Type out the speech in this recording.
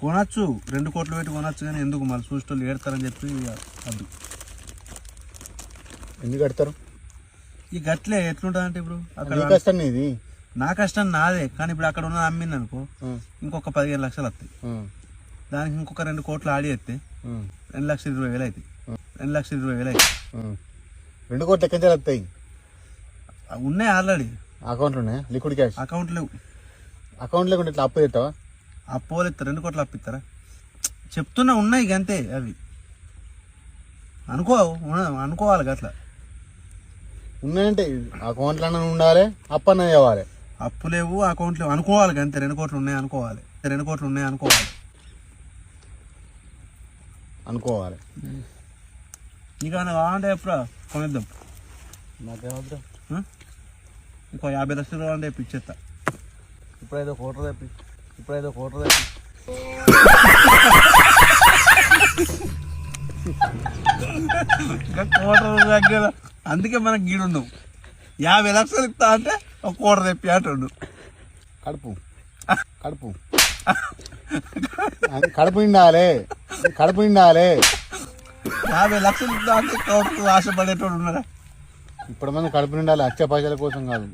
కొనచ్చు 2 కోట్లు పెట్టి కొనచ్చు, కానీ ఎందుకు మళ్ళీ చూసేటోళ్ళు ఏడతారని చెప్పి వద్దు. ఎందుకు కడతారు? ఈ గట్లే ఎట్లుంటుంది అంటే ఇప్పుడు అక్కడ కష్టం ఇది, నా కష్టం నాదే, కానీ ఇప్పుడు అక్కడ ఉన్నది అమ్మింది అనుకో ఇంకొక 15 లక్షలు వస్తాయి, దానికి ఇంకొక 2 కోట్లు ఆడి వేస్తే 2,20,000 అవుతాయి. 2,20,000 అవుతాయి. 2 కోట్లు ఎక్కడి నుంచి వస్తాయి? ఉన్నాయి ఆల్రెడీ అకౌంట్లు ఉన్నాయా? లిక్విడ్ క్యాష్ అకౌంట్ లేవు. అకౌంట్ లేకుండా ఇట్లా అప్పు చేస్తావా? అప్పు వాళ్ళు ఇస్తారు, 2 కోట్లు అప్పిస్తారా? చెప్తున్నా ఉన్నాయి అంతే, అవి అనుకోవాలి అట్లా. ఉన్నాయంటే అకౌంట్లో ఉండాలి, అప్పు అన్న ఇవ్వాలి. అప్పు లేవు, అకౌంట్ లేవు, అనుకోవాలి అంతే. 2 కోట్లు ఉన్నాయి అనుకోవాలి, 2 కోట్లు ఉన్నాయి అనుకోవాలి. నీకు ఏమైనా కావాలంటే ఎప్పుడు కొనిద్దాం. నాకేమవుతురా? ఇంకో 50 లక్షలు కావాలంటే ఇచ్చేస్తా. ఇప్పుడైతే కోటర్ తెప్పి ఇంకా కోటర్ దగ్గర, అందుకే మనకు గీడుండవు. 50 లక్షలు ఇస్తా అంటే ఒక కోటర్ తెప్పి అంటుండు. కడుపు నిండాలి. 50 లక్షలు ఇస్తా అంటే కోటర్ ఆశపడేటోడు ఉన్నారా? ఇప్పుడు మనం కడుపు నిండాలి, అచ్చ పైసల కోసం కాదు.